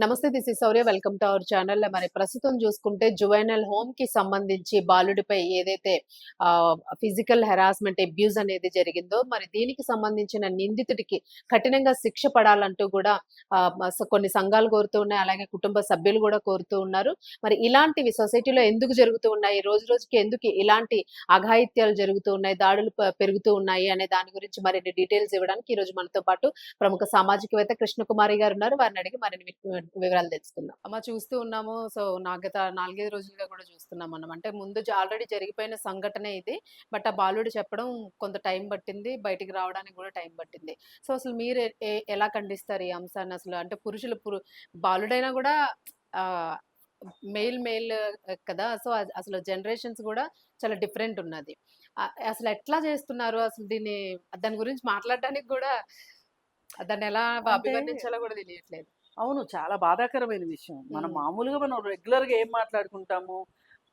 నమస్తే. This is Shaurya. Welcome to our channel. మరి ప్రస్తుతం చూసుకుంటే జువైనల్ హోమ్‌కి సంబంధించి బాలుడిపై ఏదైతే ఫిజికల్ హెరాస్మెంట్, అబ్యూజ్ అనేది జరిగిందో, మరి దీనికి సంబంధించిన నిందితుడికి కఠినంగా శిక్ష పడాలంటూ కూడా కొన్ని సంఘాలు కోరుతూ ఉన్నాయి. అలాగే కుటుంబ సభ్యులు కూడా కోరుతూ ఉన్నారు. మరి ఇలాంటివి సొసైటీలో ఎందుకు జరుగుతూ ఉన్నాయి? రోజు రోజుకి ఎందుకు ఇలాంటి అఘాయిత్యాలు జరుగుతూ ఉన్నాయి? దాడులు పెరుగుతూ ఉన్నాయి అనే దాని గురించి మరిన్ని డీటెయిల్స్ ఇవ్వడానికి ఈరోజు మనతో పాటు ప్రముఖ సామాజికవేత్త కృష్ణకుమారి గారు ఉన్నారు. వారిని అడిగి మరిన్ని వివరాలు తెలుసుకుందాం. అమ్మ, చూస్తూ ఉన్నాము. సో, గత 4, 5 రోజులుగా కూడా చూస్తున్నాం మనం. అంటే ముందు ఆల్రెడీ జరిగిపోయిన సంఘటనే ఇది. బట్ ఆ బాలుడు చెప్పడం కొంత టైం పట్టింది. బయటికి రావడానికి కూడా టైం పట్టింది. సో, అసలు మీరు ఎలా ఖండిస్తారు ఈ అంశాన్ని అసలు? అంటే పురుషులు బాలుడైనా కూడా ఆహ్, మెయిల్ కదా! సో, అసలు జనరేషన్స్ కూడా చాలా డిఫరెంట్ ఉన్నది. అసలు ఎట్లా చేస్తున్నారు? అసలు దాని గురించి మాట్లాడడానికి కూడా దాన్నెలా అంటే అభివర్ణించాలో కూడా తెలియట్లేదు. అవును. చాలా బాధాకరమైన విషయం. హ్మ్. మనం రెగ్యులర్‌గా ఏం మాట్లాడుకుంటాము,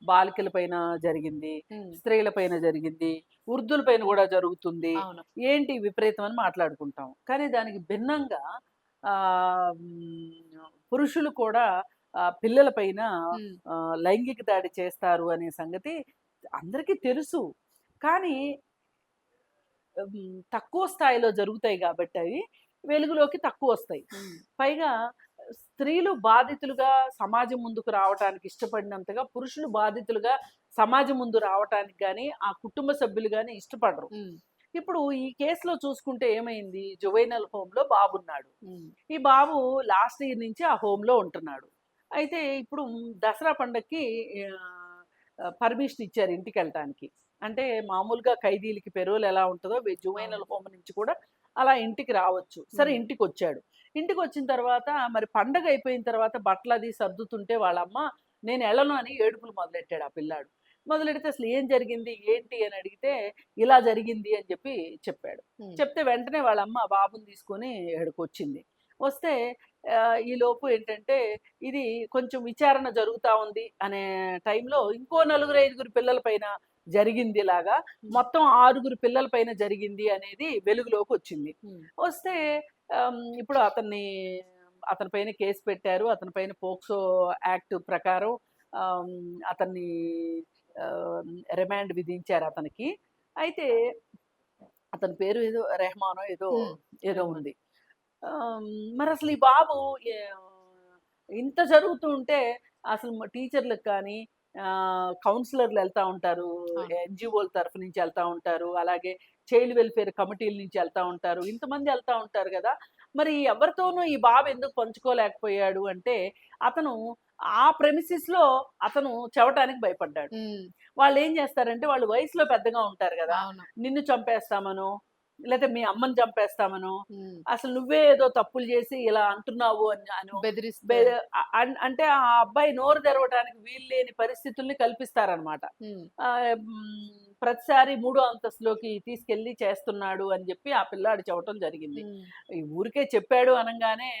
బాలికల పైన జరిగింది, హ్మ్. స్త్రీల పైన జరిగింది, వృద్ధుల పైన గూడా జరుగుతుంది. అవును. ఏంటి విపరీతం అని మాట్లాడుకుంటాం. కానీ దానికి భిన్నంగా పురుషులు కూడా పిల్లల పైన హ్మ్. లైంగిక దాడి చేస్తారు అనే సంగతి అందరికీ తెలుసు. కానీ తక్కువ స్థాయిలో జరుగుతాయి గాబట్టి అవి వెలుగులోకి తక్కువొస్తాయి. హ్మ్. పైగా స్త్రీలు బాధితులుగా సమాజం ముందుకు రావటానికి ఇష్టపడినంతగా పురుషులు బాధితులుగా సమాజం ముందు రావటానికి గాని, ఆ కుటుంబ సభ్యులు గాని ఇష్టపడరు. హ్మ్. ఇప్పుడు ఈ కేసులో చూసుకుంటే ఏమైంది? జువైనల్ హోమ్‌లో బాబున్నాడు. హ్మ్. ఈ బాబు లాస్ట్ ఇయర్ నుంచి ఆ హోమ్‌లో ఉంటున్నాడు. అయితే ఇప్పుడు దసరా పండక్కి పర్మిషన్ ఇచ్చారు ఇంటికెళ్ళటానికి. అంటే మామూలుగా ఖైదీలకి పెరోల్ ఎలా ఉంటదో జువైనల్ అవును. హోమ్ నుంచి కూడా అలా ఇంటికి రావచ్చు. సరే హ్మ్. ఇంటికొచ్చాడు. ఇంటికొచ్చిన తర్వాత మరి పండగ అయిపోయిన తర్వాత బట్టలది సర్దుతుంటే వాళ్ళమ్మ నేనెళ్ళను అని ఏడుపులు మొదలెట్టాడు ఆ పిల్లాడు. మొదలెడితే అసలు ఏం జరిగింది? ఏంటి? అని అడిగితే ఇలా జరిగింది అని చెప్పాడు. హ్మ్. చెప్తే వెంటనే వాళ్ళమ్మ ఆ బాబుని తీసుకొని ఇక్కడికొచ్చింది. వస్తే ఈలోపు ఏంటంటే ఇది కొంచెం విచారణ జరుగుతా ఉంది అనే టైంలో ఇంకో నలుగురు, ఐదుగురు పిల్లల పైన జరిగిందిలాగా. హ్మ్. మొత్తం 6 పిల్లల పైన జరిగింది అనేది వెలుగులోకొచ్చింది. హ్మ్. వస్తే ఇప్పుడు అతని పైన కేసు పెట్టారు. అతని పైన పోక్సో యాక్ట్ ప్రకారం ఆహ్, అతన్ని ఆహ్, రిమాండ్ విధించారు అతనికి. అయితే అతని పేరు ఏదో రెహమానో ఏదో హ్మ్. ఏదో రెహమాన్. ఉంది. ఆహ్, మరసలు ఈ బాబు ఏ ఇంత జరుగుతూ ఉంటే అసలు టీచర్‌లకు కానీ కౌన్సిలర్‌లు ఎళ్తా ఉంటారు. అవును. ఎన్‌జీఓల తరఫు నుంచి ఎళ్తా ఉంటారు. అలాగే చైల్డ్ వెల్‌ఫేర్ కమిటీల నుంచి ఎళ్తా ఉంటారు. ఇంతమంది ఎళ్తా ఉంటారు గదా! మరి ఎవరితోనూ ఈ బాబు ఎందుకు పంచుకోలేకపోయాడు అంటే, అతను ఆ ప్రెమిసిస్‌లో అతను చెవటానికి భయపడ్డాడు. హ్మ్. వాళ్ళేం జేస్తారంటే, వాళ్ళు వయసులో పెద్దగా ఉంటారు గదా! అవును. నిన్ను చంపేస్తామనో, లేతే మీ అమ్మని చంపేస్తామనో, హ్మ్. అసలు నువ్వే ఏదో తప్పులు జేసి ఇలా అంటున్నావు అనో, బె బెదిరిస్తారు. అంటే ఆ అబ్బాయి నోరు తెరవటానికి వీలు లేని పరిస్థితుల్ని కల్పిస్తారనమాట. హ్మ్. ప్రతిసారి మూడో అంతస్తులోకి తీసుకెళ్ళి చేస్తున్నాడు అని జెప్పి ఆ పిల్లాడు చెప్పటం జరిగింది. హ్మ్. ఈ ఊరికే చెప్పాడు అనంగానే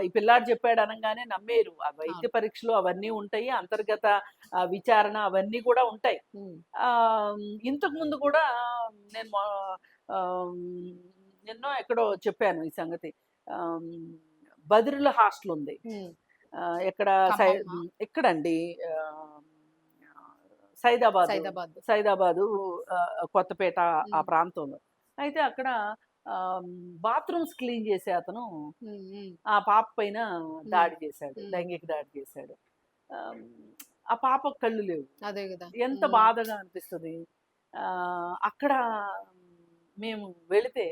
ఈ పిల్లాడు చెప్పాడు అనంగానే నమ్మేరు. ఆ వైద్య అవును. పరీక్షలు అవన్నీ ఉంటాయి. అంతర్గత విచారణ అవన్నీ కూడా ఉంటాయి. హ్మ్. ఇంతకు ముందు కూడా నేను ఆహ్, నిన్నో ఎక్కడో చెప్పాను ఈ సంగతి. ఆహ్, బదిరుల హాస్టల్ ఉంది. హ్మ్. ఎక్కడ ఖమ్మమా? ఎక్కడండి ఆహ్, సైదాబాదు, సైదాబాద్. సైదాబాదు కొత్తపేట ఆ హ్మ్. ప్రాంతంలో. అయితే అక్కడ ఆహ్, బాత్రూమ్స్ క్లీన్ చేసే అతను హ్మ్. హ్మ్. ఆ పాప పైన హ్మ్. దాడి చేశాడు. హ్మ్. లైంగిక దాడి చేశాడు. ఆహ్, ఆ పాపకు కళ్ళు లేవు. అదే గదా! ఎంత హ్మ్. బాధగా అనిపిస్తది. అక్కడ మేము వెళితే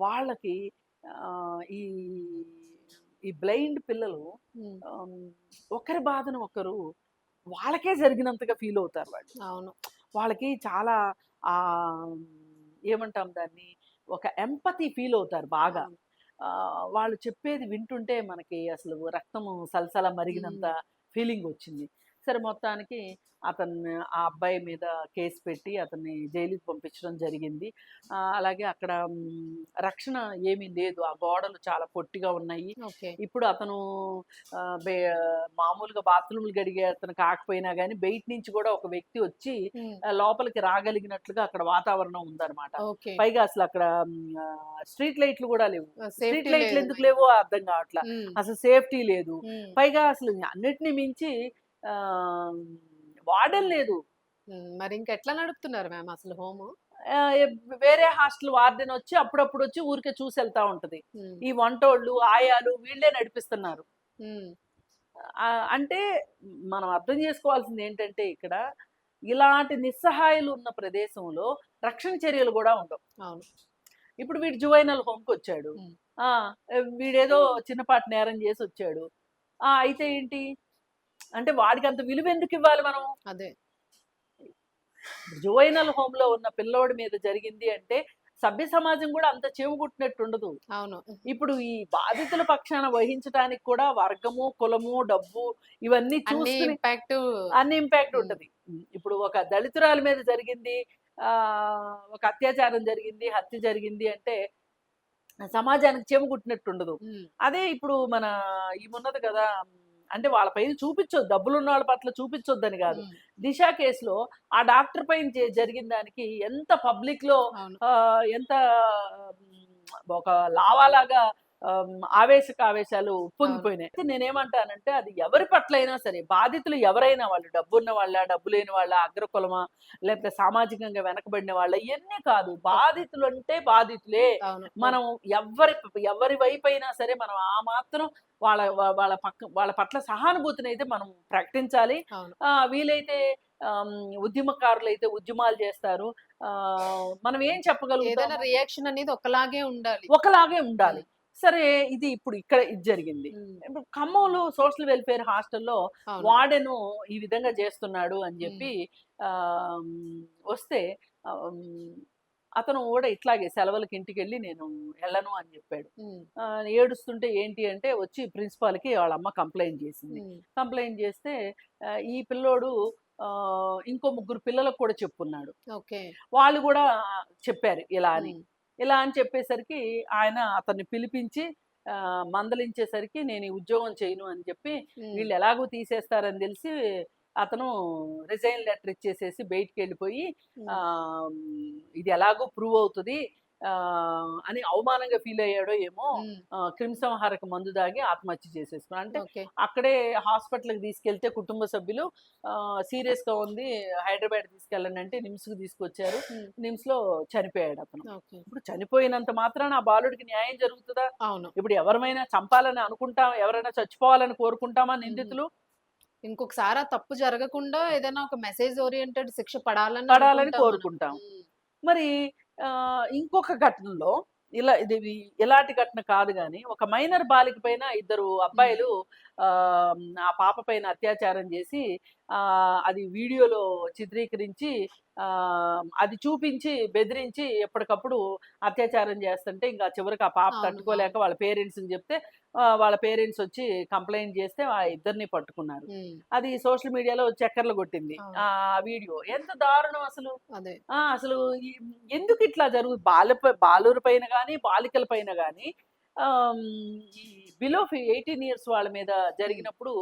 వాళ్ళకి ఈ ఈ బ్లైండ్ పిల్లలు హ్మ్. ఆహ్, ఒకరి బాధను ఒకరు వాళ్ళకే జరిగినంతగా ఫీల్ అవుతారు వాళ్ళు. అవును. వాళ్ళకి చాలా ఆహ్, ఏమంటాం దాన్ని? ఒక ఎంపథీ ఫీల్ అవుతారు బాగా. అవును. వాళ్ళు చెప్పేది వింటుంటే మనకి అసలు రక్తము సలసల హ్మ్. మరిగినంత ఫీలింగొచ్చింది. సరే మొత్తానికి ఆ అబ్బాయి మీద కేసు పెట్టి అతన్ని జైలుకి పంపించడం జరిగింది. అలాగే అక్కడ రక్షణ ఏమీ లేదు. ఆ గోడలు చాలా పొట్టిగా ఉన్నాయి. ఓకే. ఇప్పుడు అతను ఆహ్, బె మామూలుగా బాత్రూమ్‌లు గడిగే అతను కాకపోయినా గానీ, బయట నుంచి గూడా ఒక వ్యక్తి వచ్చి హ్మ్. లోపలికి రాగలిగినట్లుగా అక్కడ వాతావరణం ఉందన్నమాట. ఓకే. పైగా అసలక్కడ స్ట్రీట్ లైట్లు గూడా లేవు. సేఫ్టీ స్ట్రీట్ లైట్లు లేదు ఎందుకు మెయిన్. లేవో అర్థం గావట్ల. హ్మ్. అసలు సేఫ్టీ లేదు. హ్మ్. పైగా అసలు అన్నిటిని మించి ఆహ్, వార్డెన్ లేదు. మరి ఇంకెట్లా నడుపుతున్నారు మ్యామ్ అసలు హోము? ఆహ్, ఎ వేరే హాస్టల్ వార్డెన్ వచ్చి అప్పుడప్పుడొచ్చి ఊరికే చూసెళ్తా ఉంటది. హ్మ్. ఈ వంటోళ్ళు, ఆయాలు వీళ్ళే నడిపిస్తున్నారు. హ్మ్. అంటే మనం అర్థం చేసుకోవాల్సిందేంటంటే ఇక్కడ, ఇలాంటి నిస్సహాయులు ఉన్న ప్రదేశంలో రక్షణ చర్యలు గూడా ఉండవు. అవును. ఇప్పుడు వీడు జువైనల్ హోమ్‌కొచ్చాడు. హ్మ్. ఆ! వీడేదో చిన్నపాటి నేరం జేసొచ్చాడు. అయితే ఏంటి? అంటే వాడికంత విలువెందుకివ్వాలి మనం? అదే. జువైనల్ హోమ్‌లో ఉన్న పిల్లోడి మీద జరిగింది అంటే, సభ్య సమాజం గూడా అంత చీమ కుట్టినట్టుండదు. అవును. ఇప్పుడు ఈ బాధితుల పక్షాన వహించటానికి కూడా వర్గము, కులము, డబ్బు ఇవన్నీ అన్ని చూసుకుని ఇంపాక్టు. అన్ని ఇంపాక్ట్ హ్మ్. ఉంటది. ఇప్పుడు ఒక దళితురాలి మీద జరిగింది, ఒక అత్యాచారం జరిగింది, హత్య జరిగింది అంటే సమాజానికి చీమ కుట్టినట్టుండదు. హ్మ్. అదే ఇప్పుడు మన ఈమున్నది కదా! అంటే వాళ్ళ పైన చూపిచ్చొద్దు. డబ్బులున్నోళ్ళ పట్ల చూపిచ్చొద్దని గాదు. హ్మ్. దిశ కేస్‌లో ఆ డాక్టర్ పైన జరిగిన దానికి ఎంత పబ్లిక్‌లో అవును. ఎంత ఒక లావాలాగా ఆవేశాలు అవును. ఉప్పొంగిపోయినాయి. అయితే నేనేమంటానంటే అది ఎవరి పట్లైనా సరే, బాధితులు ఎవరైనా వాళ్ళు డబ్బున్న వాళ్ళా, డబ్బు లేని వాళ్ళా, అగ్రకులమా, లేకపోతే సామాజికంగా వెనకబడిన వాళ్ళా ఇయన్నీ కాదు. ఓకే. బాధితులంటే బాధితులే. అవును. మనం ఎవ్వరి వైపైనా సరే మనం ఆ మాత్రం వాళ్ళ పట్ల సహానుభూతినైతే మనం ప్రకటించాలి. అవును. వీలైతే ఉద్యమకారులైతే ఉద్యమాలు చేస్తారు. మనం ఏం ఏదైనా చెప్పగలుగుతాము? రియాక్షన్ అనేది ఒకలాగే ఉండాలి. ఒకలాగే ఉండాలి. హ్మ్. సరే ఇప్పుడు ఇక్కడ ఇది జరిగింది. హ్మ్. ఇప్పుడు ఖమ్మంలో సోషల్ వెల్‌ఫేర్ హాస్టల్‌లో అవును. వార్డెను ఈ విధంగా చేస్తున్నాడు అని హ్మ్. చెప్పి ఆహ్, హ్మ్, వస్తే ఆహ్, హ్మ్, అతను కూడా ఇట్లాగే సెలవులకి ఇంటికెళ్ళి నేను ఎళ్ళను అని చెప్పాడు. హ్మ్. ఏడుస్తుంటే ఏంటి అంటే వచ్చి ప్రిన్సిపాల్‌కి వాళ్ళ అమ్మ కంప్లెయింట్ చేసింది. హ్మ్. కంప్లెయింట్ చేస్తే ఈ పిల్లోడు ఇంకో ముగ్గురు పిల్లలకు కూడా చెప్పున్నాడు. ఓకే. వాళ్ళు గూడా చెప్పారు ఇలా అని. హ్మ్. ఇలా అని చెప్పేసరికి ఆయన అతన్ని పిలిపించి మందలించేసరికి నేను ఈ ఉద్యోగం చేయను అని చెప్పి, హ్మ్. వీళ్ళు ఎలాగో తీసేస్తారని తెలిసి అతను రిజైన్ లెటర్ ఇచ్చేసేసి బయటికెళ్ళిపోయి హ్మ్. ఇది ఎలాగో ప్రూవ్ అవుతది అని అవమానంగా ఫీల్ అయ్యాడో ఏమో హ్మ్. క్రిమిసంహారక మందు తాగి ఆత్మహత్య చేసేసుకున్నాడు. అంటే ఓకే. అక్కడే హాస్పిటల్‌కి తీసుకెళ్తే కుటుంబ సభ్యులు సీరియస్‌గా ఉంది. హైదరాబాద్ తీసుకెళ్ళండి అంటే నిమ్స్‌కి తీసుకొచ్చారు. హ్మ్. నిమ్స్‌లో చనిపోయాడతను. ఓకే. ఇప్పుడు చనిపోయినంత మాత్రాన ఆ బాలుడికి న్యాయం జరుగుతదా? అవును. ఇప్పుడు ఎవరమైనా చంపాలని అనుకుంటాం, ఎవరైనా చచ్చిపోవాలని కోరుకుంటామా హుహు. నిందితులు? ఇంకొకసారి ఆ తప్పు జరగకుండా ఏదైనా ఒక మెసేజ్ ఓరియెంటెడ్ శిక్ష పడాలని పడాలని అనుకుంటాం మనం. కోరుకుంటాం. హ్మ్. మరి ఇంకొక ఘటనలో ఇలా ఇలాంటి ఘటన కాదు గానీ, ఒక మైనర్ బాలిక పైన ఇద్దరు హ్మ్. అబ్బాయిలు ఆ పాప పైన అత్యాచారం జేసి అది వీడియోలో చిత్రీకరించి అది చూపించి, బెదిరించి ఎప్పటికప్పుడు అత్యాచారం జేస్తుంటే, ఇంక చివరికి ఆ పాప అవును. తట్టుకోలేక అవును. వాళ్ళ పేరెంట్స్‌కి జెప్తే వాళ్ళ పేరెంట్స్ ఒచ్చి కంప్లెయింట్ జేస్తే ఆ ఇద్దరిని పట్టుకున్నారు. హ్మ్. అది సోషల్ మీడియాలో చక్కర్లు కొట్టింది. అవును. వీడియో. ఎంత దారుణం అసలు. అదే. అసలు ఈ ఎందుకిట్లా బాలుర పైన గాని, బాలికల పైన గాని ఈ బిలో 18 ఇయర్స్ వాళ్ళ మీద హ్మ్. జరిగినప్పుడు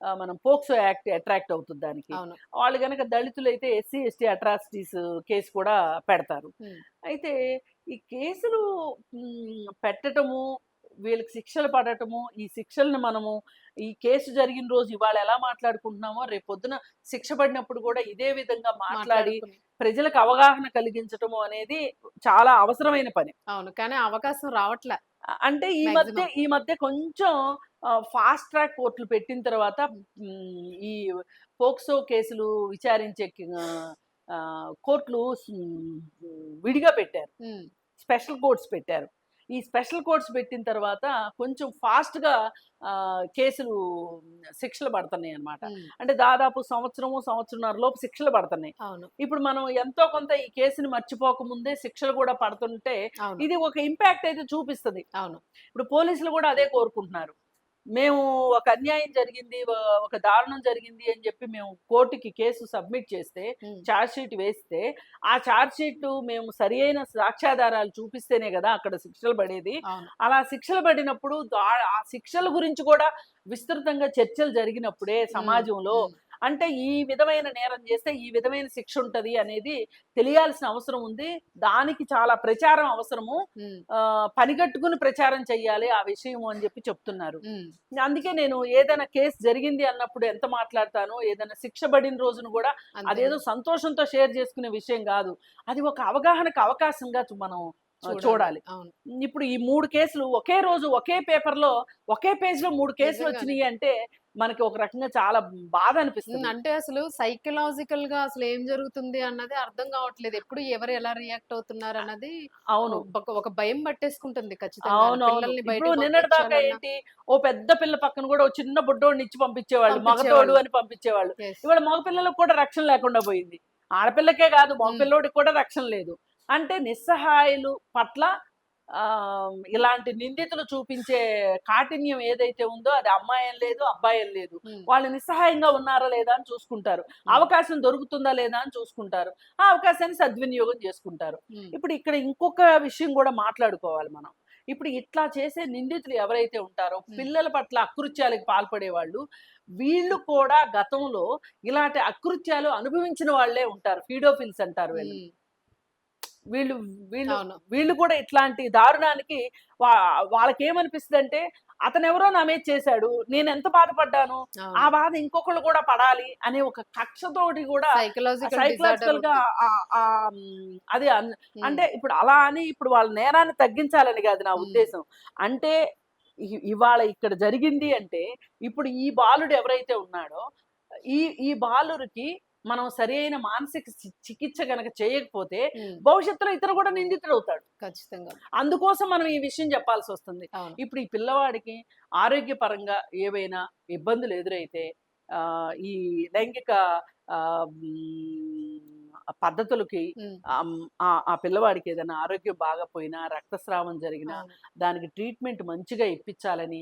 మనం పోక్సో యాక్ట్ అట్రాక్ట్ అవుతుంది దానికి. అవును. వాళ్ళు గనక దళితులైతే ఎస్సీ, ఎస్టీ అట్రాసిటీస్ కేస్ కూడా పెడతారు. హ్మ్. అయితే ఈ కేసులు పెట్టటము, వీళ్ళకి శిక్షలు పడటము, ఈ శిక్షలను మనము ఈ కేసు జరిగిన రోజు ఇవాళ ఎలా మాట్లాడుకుంటున్నామో రేపొద్దున శిక్ష పడినప్పుడు కూడా ఇదే విధంగా మాట్లాడి మాట్లాడుకుని. ప్రజలకు అవగాహన కలిగించటము అనేది చాలా అవసరమైన పని. అవును. కానీ అవకాశం రావట్లా అంటే మాక్సిమం. ఈ మధ్య కొంచెం ఫాస్ట్ ట్రాక్ కోర్టులు పెట్టిన తర్వాత హ్మ్. ఈ పోక్సో కేసులు విచారించే కోర్టులు విడిగా పెట్టారు. హ్మ్. స్పెషల్ కోర్ట్స్ పెట్టారు. ఈ స్పెషల్ కోర్ట్స్ పెట్టిన తర్వాత కొంచెం ఫాస్ట్‌గా కేసులు శిక్షలు పడుతున్నాయన్నమాట. హ్మ్. అంటే దాదాపు సంవత్సరన్నర లోపు శిక్షలు పడుతున్నాయి. అవును. ఇప్పుడు మనం ఎంతో కొంత ఈ కేసుని మర్చిపోకముందే శిక్షలు కూడా పడుతుంటే, అవును. ఇది ఒక ఇంపాక్ట్ అయితే చూపిస్తది. అవును. ఇప్పుడు పోలీసులు కూడా అదే కోరుకుంటున్నారు. మేము ఒక అన్యాయం జరిగింది, ఒక దారుణం జరిగింది అని చెప్పి మేము కోర్టుకి కేసు సబ్మిట్ చేస్తే, హ్మ్. ఛార్జ్ షీట్ వేస్తే, ఆ ఛార్జ్ షీట్ మేము సరియైన సాక్ష్యాధారాలు చూపిస్తేనే కదా అక్కడ శిక్షలు పడేది. అవును. అలా శిక్షలు పడినప్పుడు ఆ శిక్షల గురించి కూడా విస్తృతంగా చర్చలు జరిగినప్పుడే హ్మ్. సమాజంలో హ్మ్. అంటే ఈ విధమైన నేరం చేస్తే ఈ విధమైన శిక్ష ఉంటది అనేది తెలియాల్సిన అవసరం ఉంది. దానికి చాలా ప్రచారం అవసరము. హ్మ్. పనిగట్టుకుని ప్రచారం చెయ్యాలి ఆ విషయము అని చెప్పి చెప్తున్నారు. హ్మ్. అందుకే నేను ఏదైనా కేసు జరిగింది అన్నప్పుడు ఎంత మాట్లాడతానో, ఏదైనా శిక్ష పడిన రోజున గూడా అంతే. అదేదో సంతోషంతో షేర్ చేసుకునే విషయం గాదు. అది ఒక అవగాహనకు అవకాశంగా మనం చూడాలి. అవును. ఇప్పుడు ఈ 3 కేసులు ఒకే రోజు ఒకే పేపర్‌లో ఒకే పేజ్‌లో 3 కేసులు నిజంగానే. వచ్చినియి అంటే మనకి ఒక రకంగా చాలా బాధ హ్మ్. అనిపిస్తది. అంటే అసలు సైకలాజికల్‌గా అసలేం జరుగుతుంది అన్నది అర్థం గావట్లేదు. ఎప్పుడు ఎవరు ఎలా రియాక్ట్ అవుతున్నారన్నది అవును. ఒక భయం పట్టేసుకుంటుంది ఖచ్చితంగాను. అవునవును. పిల్లల్ని ఇప్పుడు బయటికి నిన్నటిదాకా పంపించాలన్నా ఏంటి, ఓ పెద్ద పిల్ల పక్కన గూడా ఓ చిన్న బుడ్డోడిని ఇచ్చి పంపించేవాళ్ళు. మగతోడు పంపించేవాళ్ళు. అని పంపించేవాళ్ళు. యెస్. ఇవాళ మగ పిల్లలకు కూడా రక్షణ లేకుండా పోయింది. ఆడపిల్లకే గాదు, మగ హ్మ్. పిల్లోడికి కూడా రక్షణ లేదు. అంటే నిస్సహాయులు పట్ల ఇలాంటి నిందితులు చూపించే కాఠిన్యం ఏదైతే ఉందో అది అమ్మాయని లేదు, అబ్బాయని లేదు. హ్మ్. వాళ్ళు నిస్సహాయంగా ఉన్నారా లేదా అని చూసుకుంటారు. హ్మ్. అవకాశం దొరుకుతుందా లేదా అని చూసుకుంటారు. ఆ అవకాశాన్ని సద్వినియోగం చేసుకుంటారు. హ్మ్. ఇప్పుడు ఇక్కడ ఇంకొక విషయం గూడా మాట్లాడుకోవాలి మనం. ఇప్పుడు ఇట్లా చేసే నిందితులు ఎవరైతే ఉంటారో, హ్మ్. పిల్లల పట్ల అకృత్యాలకు పాల్పడేవాళ్ళు, వీళ్ళు కూడా గతంలో ఇలాంటి అకృత్యాలు అనుభవించిన వాళ్ళే ఉంటారు. పీడోఫిల్స్ అంటారు వీళ్ళని. హ్మ్. వీళ్ళు వీళ్ళు అవును. వీళ్ళు కూడా ఇట్లాంటి దారుణానికి వా వాళ్ళకేమనిపిస్తదంటే, అతనెవరో నా మీద చేశాడు. నేనెంత బాధపడ్డాను. ఆ అవును. బాధ ఇంకొకళ్ళు కూడా పడాలి అనే ఒక కక్షతోటి కూడా సైకలాజికల్ డిజార్డర్ సైకలాజికల్‌గా ఉంటది. అది హ్మ్. అంటే ఇప్పుడు అలా అని ఇప్పుడు వాళ్ళ నేరాన్ని తగ్గించాలని గాదు నా హ్మ్. ఉద్దేశం. అంటే ఇవాళ ఇక్కడ జరిగింది అంటే, ఇప్పుడు ఈ బాలుడు ఎవరైతే ఉన్నాడో, ఈ ఈ బాలురికి మనం సరియైన మానసిక చికిత్స గనక చేయకపోతే, హ్మ్. భవిష్యత్తులో ఇతను కూడా నిందితుడవుతాడు. ఖచ్చితంగా. అందుకోసం మనం ఈ విషయం చెప్పాల్సొస్తుంది. అవును. ఇప్పుడు ఈ పిల్లవాడికి ఆరోగ్యపరంగా ఏవైనా ఇబ్బందులు ఎదురైతే ఈ లైంగిక పద్ధతులకి హ్మ్. ఆ పిల్లవాడికి ఏదైనా ఆరోగ్యం బాగాపోయినా, రక్తస్రావం జరిగినా, అవును. దానికి ట్రీట్మెంట్ మంచిగా ఇప్పించాలని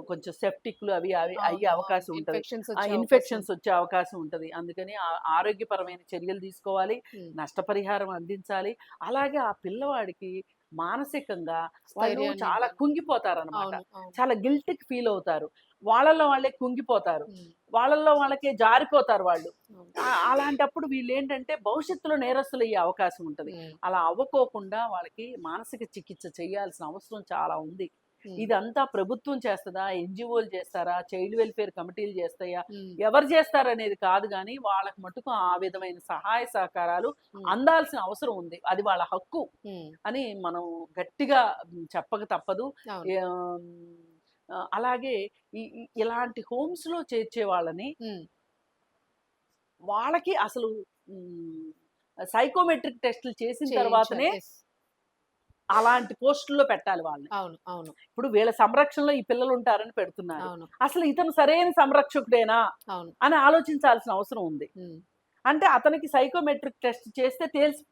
కొంచెం సెప్టిక్‌లు అవి అవి అయ్యే అవును. అవును. అవకాశం ఉంటది. ఇన్ఫెక్షన్స్ ఆ వచ్చే అవకాశం ఇన్ఫెక్షన్స్ ఉంది. వచ్చే అవకాశం ఉంటది. అందుకని ఆరోగ్యపరమైన చర్యలు తీసుకోవాలి. హ్మ్. నష్టపరిహారం అందించాలి. అలాగే ఆ పిల్లవాడికి మానసికంగా వాళ్ళు స్థైర్యాన్ని చాలా ఇవ్వాలి. కుంగిపోతారనమాట. అవును. అవును. చాలా గిల్ట్‌కి ఫీల్ అవుతారు. వాళ్ళలో వాళ్ళే కుంగిపోతారు. హ్మ్. వాళ్ళలో వాళ్ళకే జారిపోతారు వాళ్ళు. అవును. అలాంటప్పుడు వీళ్ళేంటంటే భవిష్యత్తులో నేరస్తులయ్యే అవకాశం ఉంటది. హ్మ్. అలా అవ్వకోకుండా వాళ్ళకి మానసిక చికిత్స చేయాల్సిన అవసరం చాలా ఉంది. హ్మ్. ఇదంతా ప్రభుత్వం చేస్తదా? ఎన్‌జీఓలు చేస్తారా? చైల్డ్ వెల్‌ఫేర్ కమిటీలు చేస్తాయా? హ్మ్. ఎవరు చేస్తారనేది కాదు గానీ, వాళ్ళకి మట్టుకు ఆ విధమైన సహాయ సహకారాలు హ్మ్. అందాల్సిన అవసరం ఉంది. అది వాళ్ళ హక్కు హ్మ్. అని మనం గట్టిగా చెప్పక తప్పదు. అవును. ఆహ్, అలాగే ఇలాంటి హోమ్స్‌లో చేర్చే వాళ్ళని హ్మ్. వాళ్ళకి అసలు హ్మ్. సైకోమెట్రిక్ టెస్ట్‌లు చేసిన చేయించాలి. తర్వాతనే యెస్. అలాంటి పోస్టుల్లో పెట్టాలి వాళ్ళని. అవును. అవును. ఇప్పుడు వీళ్ళ సంరక్షణలో ఈ పిల్లలుంటారని పెడుతున్నారు. అవును. అసలు ఇతను సరైన సంరక్షకుడేనా అవును. అని ఆలోచించాల్సిన అవసరం ఉంది. హ్మ్. అంటే అతనికి సైకోమెట్రిక్ టెస్ట్ చేస్తే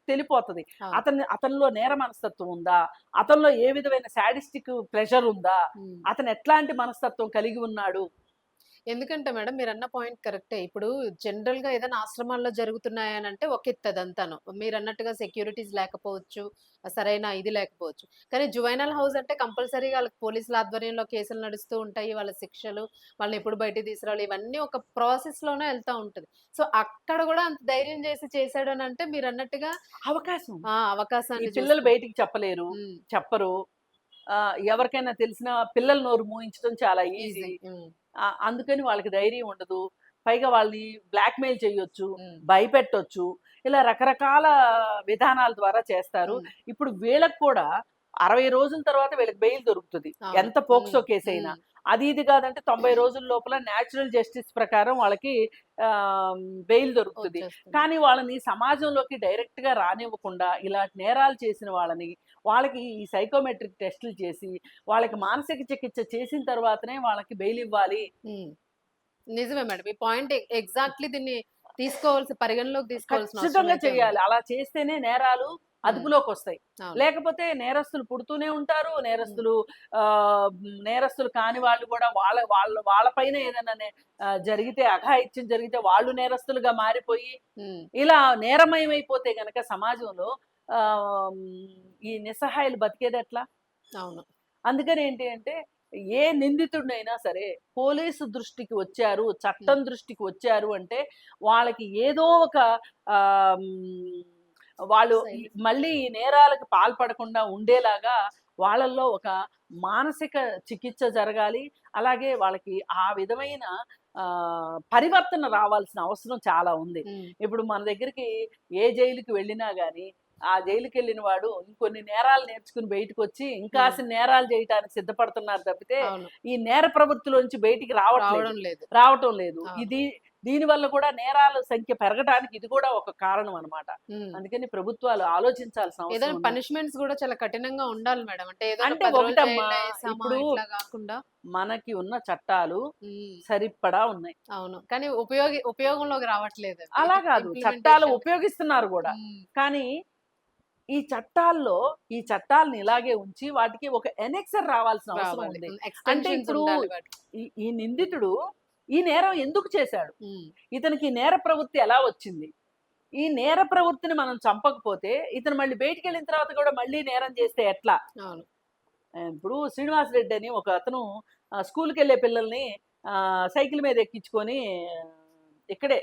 తెలిపోతది. అవును. అతనిలో నేర మనస్తత్వం ఉందా? అతనిలో ఏ విధమైన సాడిస్టిక్ ప్లెజర్ ఉందా? హ్మ్. అతను ఎట్లాంటి మనస్తత్వం కలిగి ఉన్నాడు? ఎందుకంటే మేడం మీరన్న పాయింట్ కరెక్టే. ఇప్పుడు జనరల్‌గా ఏదైనా ఆశ్రమాల్లో జరుగుతున్నాయనంటే ఒక ఎత్తు అదంతాను. మీరన్నట్టుగా సెక్యూరిటీస్ లేకపోవచ్చు, సరైన ఇది లేకపోవచ్చు. కానీ జువైనల్ హౌస్ అంటే కంపల్సరీగా ఆళ్ళకి పోలీసుల ఆధ్వర్యంలో కేసులు నడుస్తూ ఉంటాయి. వాళ్ళ శిక్షలు, వాళ్ళని ఎప్పుడు బయటికి తీసుకురావాలి ఇవన్నీ ఒక ప్రాసెస్‌లోనే ఎళ్తా ఉంటది. సో, అక్కడ గూడా అంత ధైర్యం చేసి చేసాడనంటే మీరన్నట్టుగా అవకాశం. ఈ అవకాశాన్ని పిల్లలు చూసుకొని. బయటికి చెప్పలేరు. హ్మ్. చెప్పరు. ఎవరికైనా తెలిసినా పిల్లల నోరు మూయించడం చాలా ఈజీ. ఈజీ. హ్మ్. అందుకని వాళ్ళకి ధైర్యం ఉండదు. పైగా వాళ్ళని బ్లాక్‌మెయిల్ చేయొచ్చు, హ్మ్. భయపెట్టొచ్చు. ఇలా రకరకాల విధానాల ద్వారా చేస్తారు. హ్మ్. ఇప్పుడు వీళ్ళకి కూడా 60 రోజుల తర్వాత వీళ్ళకి బెయిల్ దొరుకుతది. అవును. ఎంత హ్మ్. పోక్సో కేసయినా. హ్మ్. అది ఇది కాదంటే 90 రోజుల లోపల నేచురల్ జస్టిస్ ప్రకారం వాళ్ళకి ఆహ్, బెయిల్ దొరుకుతది. వచ్చేస్తుంది. కానీ వాళ్ళని సమాజంలోకి డైరెక్ట్‌గా రానివ్వకుండా ఇలాంటి నేరాలు చేసిన వాళ్ళని, వాళ్ళకి ఈ సైకోమెట్రిక్ టెస్టులు చేసి, వాళ్ళకి మానసిక చికిత్స చేసిన తర్వాతనే వాళ్ళకి బెయిల్ ఇవ్వాలి. హ్మ్. నిజమే మేడం. ఈ పాయింట్ ఎగ్జాక్ట్‌లీ దీన్ని పరిగణలోకి తీసుకోవాల్సిన అవసరం ఖచ్చితంగా అయితే ఉంది. చేయాలి. అలా చేస్తేనే నేరాలు అదుపులోకి వస్తాయి. అవును. లేకపోతే నేరస్తులు పుడుతూనే ఉంటారు. నేరస్తులు కాని వాళ్ళు కూడా వాళ్ళ పైన ఏదైనా జరిగితే, అఘాయిత్యం జరిగితే వాళ్ళు నేరస్తులుగా మారిపోయి ఉమ్, ఇలా నేరమయమైపోతే గనక సమాజంలో ఆహ్, ఈ నిస్సహాయులు బతికేదెట్లా? అవును. అందుకని ఏంటి అంటే, ఏ నిందితుడినైనా సరే పోలీసు దృష్టికి వచ్చారు, చట్టం దృష్టికి వచ్చారు అంటే, వాళ్ళకి ఏదో ఒక ఆహ్, హ్మ్, వాళ్ళు సైడ్ మళ్ళీ ఈ నేరాలకు పాల్పడకుండా ఉండేలాగా వాళ్ళల్లో ఒక మానసిక చికిత్స జరగాలి. అలాగే వాళ్ళకి ఆ విధమైన పరివర్తన రావాల్సిన అవసరం చాలా ఉంది. ఉమ్, ఇప్పుడు మన దగ్గరికి ఏ జైలుకి వెళ్ళినా గాని, ఆ జైలుకెళ్ళిన వాడు ఇంకొన్ని నేరాలు నేర్చుకుని బయటకొచ్చి, ఇంకాసిన నేరాలు చేయటానికి సిద్ధపడుతున్నారు తప్పితే, అవును. ఈ నేర ప్రవృత్తిలోంచి బయటికి రావట్లేదు. రావడం లేదు. రావటం లేదు. అవును. దీనివల్ల కూడా నేరాల సంఖ్య పెరగడానికి ఇది కూడా ఒక కారణం అన్నమాట. ఉమ్. అందుకని ప్రభుత్వాలు ఆలోచించాల్సిన అవసరం ఏదైనా ఉంది. పనిష్మెంట్స్ కూడా చాలా కఠినంగా ఉండాలి మేడం. అంటే ఏదో అంటే 10 రోజులు ఒకటమ్మా, జైల్లో వేసామా ఇప్పుడు ఇట్లా కాకుండా. మనకి ఉన్న చట్టాలు ఉమ్, సరిపడా ఉన్నాయి. అవును. కానీ ఉపయోగంలోకి రావట్లేదు అవి. అలా కాదు, చట్టాలు ఇంప్లిమెంటేషన్. ఉపయోగిస్తున్నారు గూడా. కానీ ఈ చట్టాలను ఇలాగే ఉంచి వాటికి ఒక ఎనెక్సర్ రావాల్సిన అవసరం రావాలి. ఉంది. అంటే ఎక్స్‌టెన్షన్స్ ఇప్పుడు ఉండాలి వాటికి. ఈ నిందితుడు ఈ నేరం ఎందుకు చేశాడు? హ్మ్. ఇతనికి ఈ నేర ప్రవృత్తి ఎలా వచ్చింది? ఈ నేర ప్రవృత్తిని మనం చంపకపోతే ఇతను మళ్ళీ బయటికెళ్ళిన తర్వాత కూడా మళ్ళీ నేరం చేస్తే ఎట్లా? అవును. ఇప్పుడు శ్రీనివాస్ రెడ్డి అని ఒక అతను స్కూల్‌కెళ్ళే పిల్లల్ని సైకిల్ మీద ఎక్కించుకొని ఇక్కడే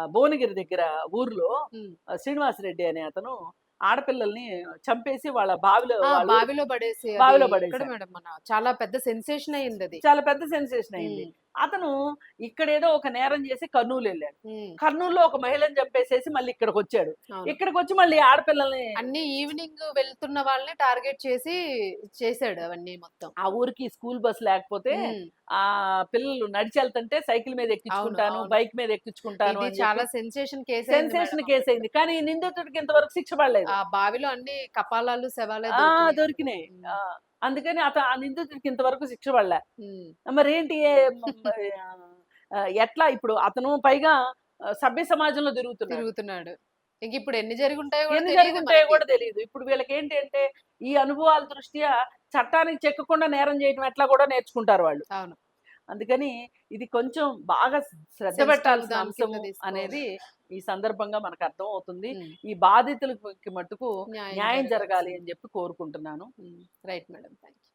భువనగిరి దగ్గర ఊర్లో హ్మ్. శ్రీనివాస్ రెడ్డి అనే అతను ఆడపిల్లల్ని చంపేసి వాళ్ళ బావిలో బావిలో పడేసి అది బావిలో ఎక్కడ పడేశారు. మేడం చాలా పెద్ద సెన్సేషన్ అయిందది. చాలా పెద్ద సెన్సేషన్ అయింది. హ్మ్. అతను ఇక్కడేదో ఒక నేరం చేసి కర్నూలు వెళ్ళాడు. హ్మ్. కర్నూలులో ఒక మహిళని చంపేసేసి మళ్ళీ ఇక్కడికొచ్చాడు. అవును. ఇక్కడికొచ్చి మళ్ళీ ఆడపిల్లల్ని అన్ని ఈవినింగ్ వెళ్తున్న వాళ్ళని టార్గెట్ చేసి చేసాడు అవన్నీ మొత్తం. ఆ ఊరికి స్కూల్ బస్ లేకపోతే హ్మ్. ఆ పిల్లలు నడిచెళ్తుంటే సైకిల్ మీద అవును. ఎక్కించుకుంటాను, అవును. బైక్ మీద ఎక్కించుకుంటాను ఇది అని చాలా చెప్పి సెన్సేషన్ కేస్ అయింది మేడం సెన్సేషన్ కేస్ అప్పుడు. అయింది. కానీ ఈ నిందితుడికి ఇంతవరకు శిక్ష పడలేదు. ఆ బావిలో అన్ని కపాలాలు, శవాలే ఆ! దొరికినాయి అందులో. దొరికినాయి. హ్మ్. అందుకని ఆ నిందితుడికి ఇంతవరకు శిక్ష పడలే. హ్మ్. మరేంటి ఎట్లా ఇప్పుడు అతను పైగా సభ్య సమాజంలో తిరుగుతున్నాడు. తిరుగుతున్నాడు. ఇంకిప్పుడు ఎన్ని జరిగుంటాయో గూడా ఎన్ని తెలీదు జరుగుంటాయో మనకి. కూడా తెలీదు. ఇప్పుడు వీళ్ళకేంటి అంటే ఈ అనుభవాల దృష్ట్యా చట్టానికి చెక్కకుండా నేరం చేయటం ఎట్లా కూడా నేర్చుకుంటారు వాళ్ళు. అవును. అందుకని ఇది కొంచెం బాగా శ్రద్ధ సెన్సిటివ్ పెట్టాల్సిన దాని కింద అంశము తీసుకోవాలి. అనేది ఈ సందర్భంగా మనకు అర్థం అవుతుంది. హ్మ్. ఈ బాధితులకి మట్టుకు న్యాయం న్యాయం జరగాలి జరగాల్సింది. అని చెప్పి కోరుకుంటున్నాను. Right madam. Thank you.